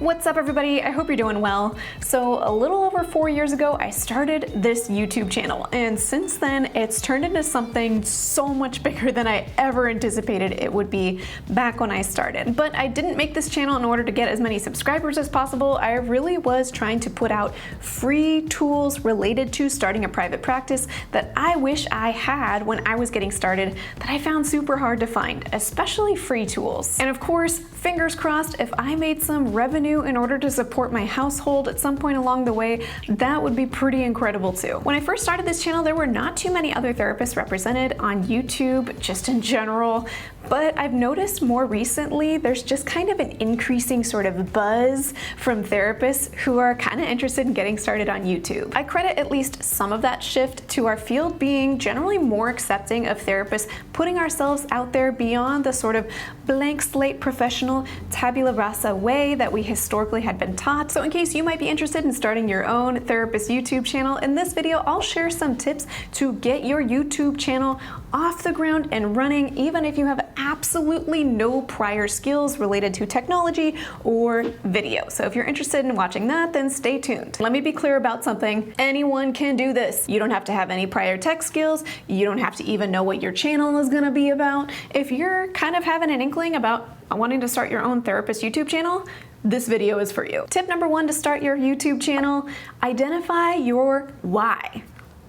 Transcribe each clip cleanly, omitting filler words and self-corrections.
What's up, everybody? I hope you're doing well. So a little over 4 years ago, I started this YouTube channel, and since then it's turned into something so much bigger than I ever anticipated it would be back when I started. But I didn't make this channel in order to get as many subscribers as possible. I really was trying to put out free tools related to starting a private practice that I wish I had when I was getting started that I found super hard to find, especially free tools. And of course, fingers crossed, if I made some revenue in order to support my household at some point along the way, that would be pretty incredible too. When I first started this channel, there were not too many other therapists represented on YouTube, just in general. But I've noticed more recently there's just kind of an increasing sort of buzz from therapists who are kind of interested in getting started on YouTube. I credit at least some of that shift to our field being generally more accepting of therapists putting ourselves out there beyond the sort of blank slate professional tabula rasa way that we historically had been taught. So in case you might be interested in starting your own therapist YouTube channel, in this video I'll share some tips to get your YouTube channel off the ground and running, even if you have absolutely no prior skills related to technology or video. So if you're interested in watching that, then stay tuned. Let me be clear about something. Anyone can do this. You don't have to have any prior tech skills. You don't have to even know what your channel is gonna be about. If you're kind of having an inkling about wanting to start your own therapist YouTube channel, this video is for you. Tip number 1 to start your YouTube channel: identify your why.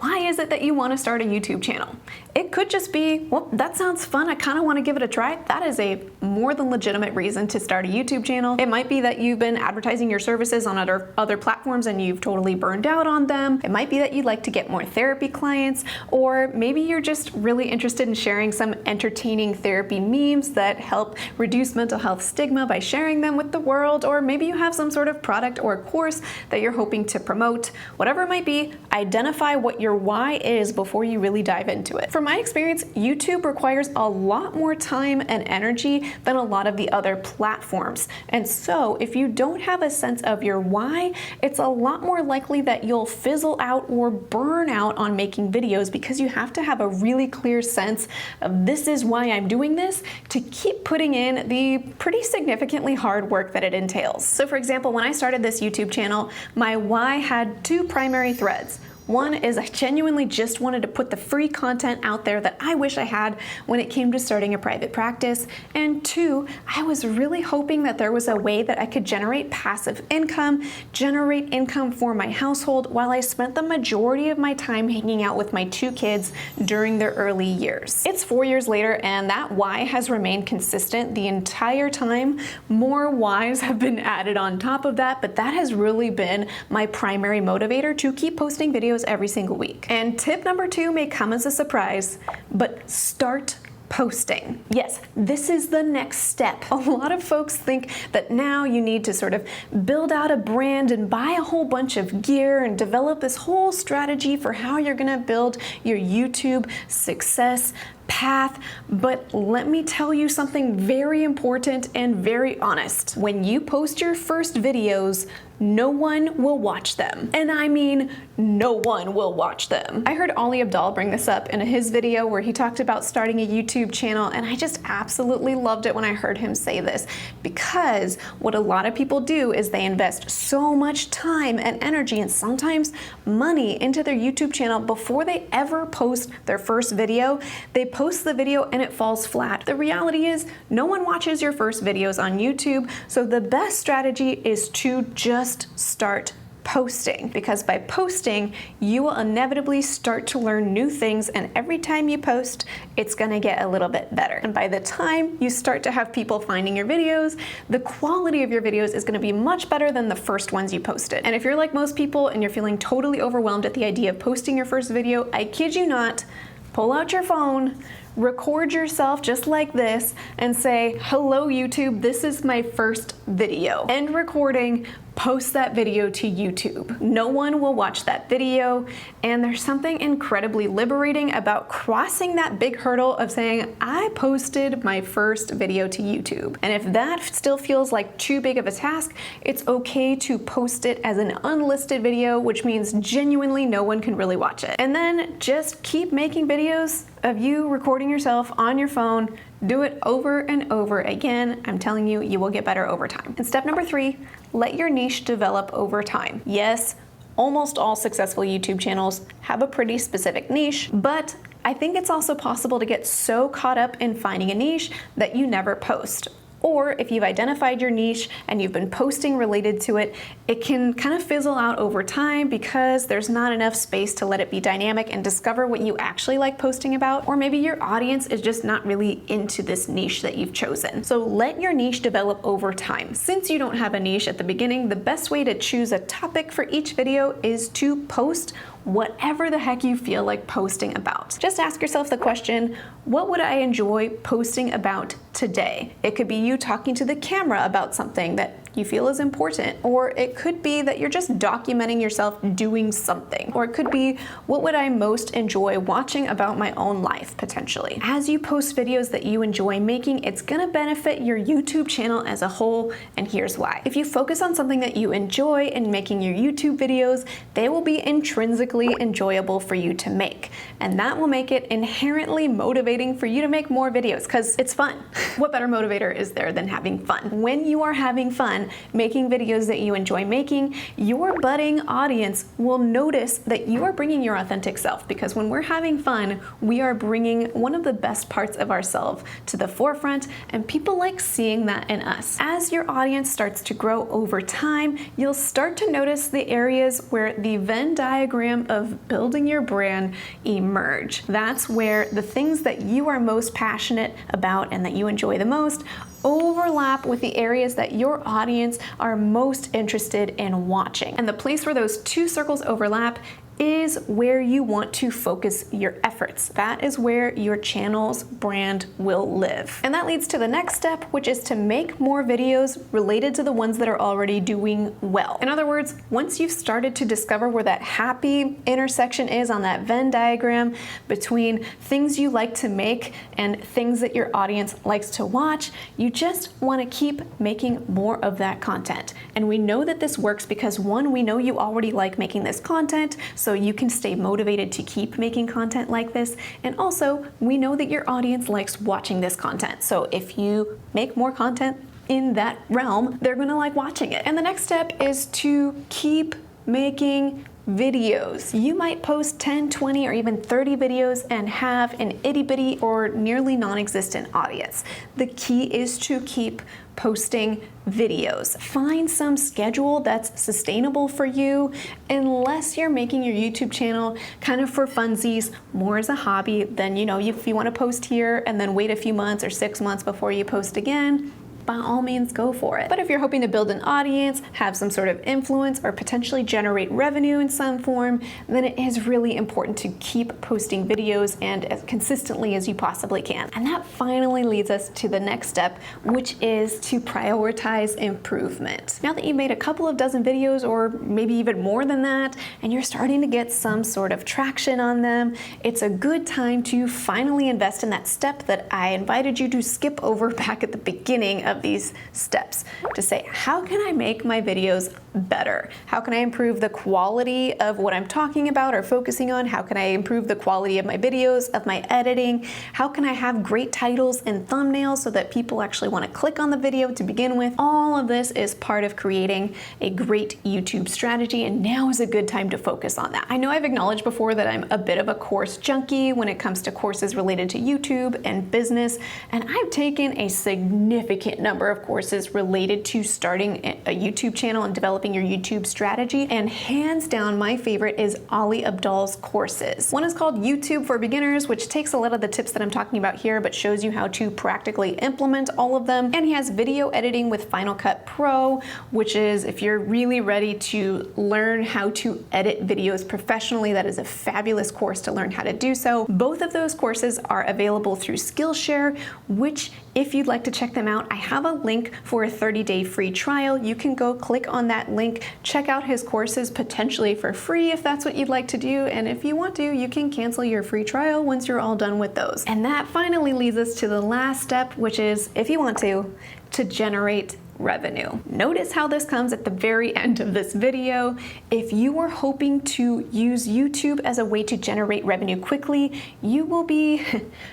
Why is it that you want to start a YouTube channel? It could just be, well, that sounds fun, I kind of want to give it a try. That is a more than legitimate reason to start a YouTube channel. It might be that you've been advertising your services on other platforms and you've totally burned out on them. It might be that you'd like to get more therapy clients, or maybe you're just really interested in sharing some entertaining therapy memes that help reduce mental health stigma by sharing them with the world, or maybe you have some sort of product or course that you're hoping to promote. Whatever it might be, identify what your why is before you really dive into it. From my experience, YouTube requires a lot more time and energy than a lot of the other platforms. And so if you don't have a sense of your why, it's a lot more likely that you'll fizzle out or burn out on making videos, because you have to have a really clear sense of this is why I'm doing this to keep putting in the pretty significantly hard work that it entails. So for example, when I started this YouTube channel, my why had 2 primary threads. One is I genuinely just wanted to put the free content out there that I wish I had when it came to starting a private practice. And 2, I was really hoping that there was a way that I could generate passive income, generate income for my household while I spent the majority of my time hanging out with my 2 kids during their early years. It's 4 years later and that why has remained consistent the entire time. More whys have been added on top of that, but that has really been my primary motivator to keep posting videos every single week. And tip number 2 may come as a surprise, but start posting. Yes, this is the next step. A lot of folks think that now you need to sort of build out a brand and buy a whole bunch of gear and develop this whole strategy for how you're gonna build your YouTube success path. But let me tell you something very important and very honest. When you post your first videos, no one will watch them. And I mean, no one will watch them. I heard Ali Abdaal bring this up in his video where he talked about starting a YouTube channel, and I just absolutely loved it when I heard him say this, because what a lot of people do is they invest so much time and energy and sometimes money into their YouTube channel before they ever post their first video. They post the video and it falls flat. The reality is no one watches your first videos on YouTube, so the best strategy is to just start posting, because by posting you will inevitably start to learn new things, and every time you post it's gonna get a little bit better. And by the time you start to have people finding your videos, the quality of your videos is gonna be much better than the first ones you posted. And if you're like most people and you're feeling totally overwhelmed at the idea of posting your first video, I kid you not, pull out your phone, record yourself just like this and say, "Hello YouTube, this is my first video." End recording, post that video to YouTube. No one will watch that video, and there's something incredibly liberating about crossing that big hurdle of saying, I posted my first video to YouTube. And if that still feels like too big of a task, it's okay to post it as an unlisted video, which means genuinely no one can really watch it. And then just keep making videos of you recording yourself on your phone. Do it over and over again. I'm telling you, you will get better over time. And step number 3, let your niche develop over time. Yes, almost all successful YouTube channels have a pretty specific niche, but I think it's also possible to get so caught up in finding a niche that you never post. Or if you've identified your niche and you've been posting related to it, it can kind of fizzle out over time because there's not enough space to let it be dynamic and discover what you actually like posting about. Or maybe your audience is just not really into this niche that you've chosen. So let your niche develop over time. Since you don't have a niche at the beginning, the best way to choose a topic for each video is to post whatever the heck you feel like posting about. Just ask yourself the question, what would I enjoy posting about today? It could be you talking to the camera about something that you feel is important, or it could be that you're just documenting yourself doing something, or it could be what would I most enjoy watching about my own life, potentially. As you post videos that you enjoy making, it's gonna benefit your YouTube channel as a whole, and here's why. If you focus on something that you enjoy in making your YouTube videos, they will be intrinsically enjoyable for you to make, and that will make it inherently motivating for you to make more videos, because it's fun. What better motivator is there than having fun? When you are having fun making videos that you enjoy making, your budding audience will notice that you are bringing your authentic self, because when we're having fun, we are bringing one of the best parts of ourselves to the forefront, and people like seeing that in us. As your audience starts to grow over time, you'll start to notice the areas where the Venn diagram of building your brand emerge. That's where the things that you are most passionate about and that you enjoy the most overlap with the areas that your audience are most interested in watching. And the place where those two circles overlap is where you want to focus your efforts. That is where your channel's brand will live. And that leads to the next step, which is to make more videos related to the ones that are already doing well. In other words, once you've started to discover where that happy intersection is on that Venn diagram between things you like to make and things that your audience likes to watch, you just want to keep making more of that content. And we know that this works because, one, we know you already like making this content, so you can stay motivated to keep making content like this. And also, we know that your audience likes watching this content. So if you make more content in that realm, they're gonna like watching it. And the next step is to keep making videos. You might post 10, 20, or even 30 videos and have an itty bitty or nearly non-existent audience. The key is to keep posting videos. Find some schedule that's sustainable for you, unless you're making your YouTube channel kind of for funsies, more as a hobby. Then, if you want to post here and then wait a few months or 6 months before you post again, by all means go for it. But if you're hoping to build an audience, have some sort of influence, or potentially generate revenue in some form, then it is really important to keep posting videos and as consistently as you possibly can. And that finally leads us to the next step, which is to prioritize improvement. Now that you've made a couple of dozen videos, or maybe even more than that, and you're starting to get some sort of traction on them, it's a good time to finally invest in that step that I invited you to skip over back at the beginning of these steps, to say, how can I make my videos better? How can I improve the quality of what I'm talking about or focusing on? How can I improve the quality of my videos, of my editing? How can I have great titles and thumbnails so that people actually want to click on the video to begin with? All of this is part of creating a great YouTube strategy, and now is a good time to focus on that. I know I've acknowledged before that I'm a bit of a course junkie when it comes to courses related to YouTube and business, and I've taken a significant number of courses related to starting a YouTube channel and developing your YouTube strategy, and hands down my favorite is Ali Abdaal's courses. One is called YouTube for Beginners, which takes a lot of the tips that I'm talking about here but shows you how to practically implement all of them. And he has video editing with Final Cut Pro, which is if you're really ready to learn how to edit videos professionally, that is a fabulous course to learn how to do so. Both of those courses are available through Skillshare, which, if you'd like to check them out, I have a link for a 30-day free trial. You can go click on that link, check out his courses potentially for free if that's what you'd like to do, and if you want to, you can cancel your free trial once you're all done with those. And that finally leads us to the last step, which is, if you want to generate revenue. Notice how this comes at the very end of this video. If you are hoping to use YouTube as a way to generate revenue quickly, you will be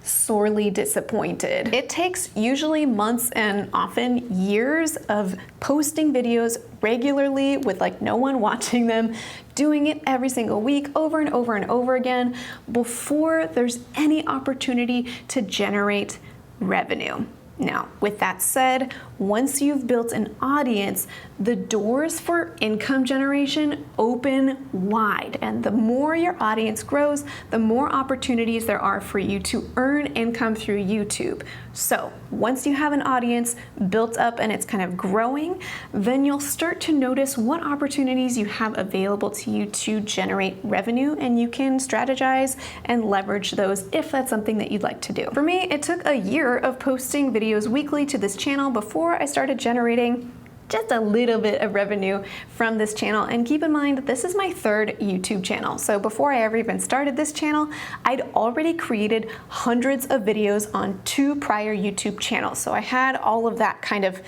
sorely disappointed. It takes usually months and often years of posting videos regularly with like no one watching them, doing it every single week over and over and over again before there's any opportunity to generate revenue. Now, with that said, once you've built an audience, the doors for income generation open wide. And the more your audience grows, the more opportunities there are for you to earn income through YouTube. So once you have an audience built up and it's kind of growing, then you'll start to notice what opportunities you have available to you to generate revenue, and you can strategize and leverage those if that's something that you'd like to do. For me, it took a year of posting videos weekly to this channel before I started generating just a little bit of revenue from this channel. And keep in mind, this is my third YouTube channel. So before I ever even started this channel, I'd already created hundreds of videos on 2 prior YouTube channels. So I had all of that kind of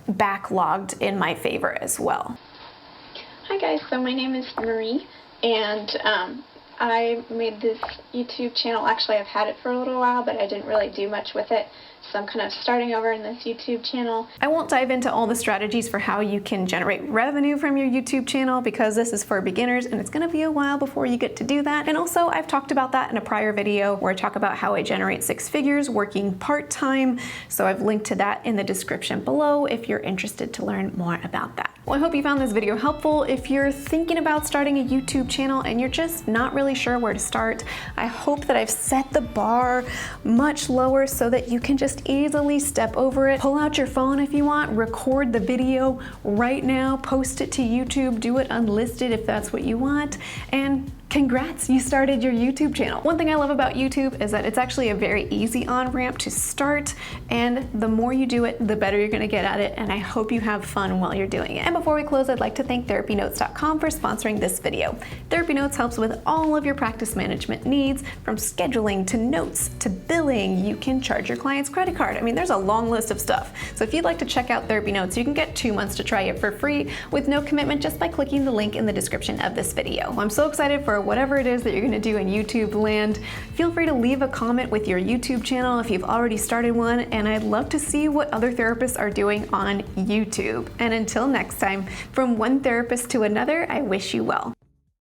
backlogged in my favor as well. Hi guys, so my name is Marie, and I made this YouTube channel. Actually, I've had it for a little while, but I didn't really do much with it. So I'm kind of starting over in this YouTube channel. I won't dive into all the strategies for how you can generate revenue from your YouTube channel because this is for beginners and it's gonna be a while before you get to do that. And also, I've talked about that in a prior video where I talk about how I generate 6 figures working part-time. So I've linked to that in the description below if you're interested to learn more about that. Well, I hope you found this video helpful. If you're thinking about starting a YouTube channel and you're just not really sure where to start, I hope that I've set the bar much lower so that you can just easily step over it. Pull out your phone if you want, record the video right now, post it to YouTube, do it unlisted if that's what you want, and congrats, you started your YouTube channel. One thing I love about YouTube is that it's actually a very easy on-ramp to start, and the more you do it, the better you're gonna get at it, and I hope you have fun while you're doing it. And before we close, I'd like to thank TherapyNotes.com for sponsoring this video. Therapy Notes helps with all of your practice management needs, from scheduling to notes to billing. You can charge your client's credit card. I mean, there's a long list of stuff. So if you'd like to check out Therapy Notes, you can get 2 months to try it for free with no commitment just by clicking the link in the description of this video. I'm so excited for whatever it is that you're gonna do in YouTube land. Feel free to leave a comment with your YouTube channel if you've already started one, and I'd love to see what other therapists are doing on YouTube. And until next time, from one therapist to another, I wish you well.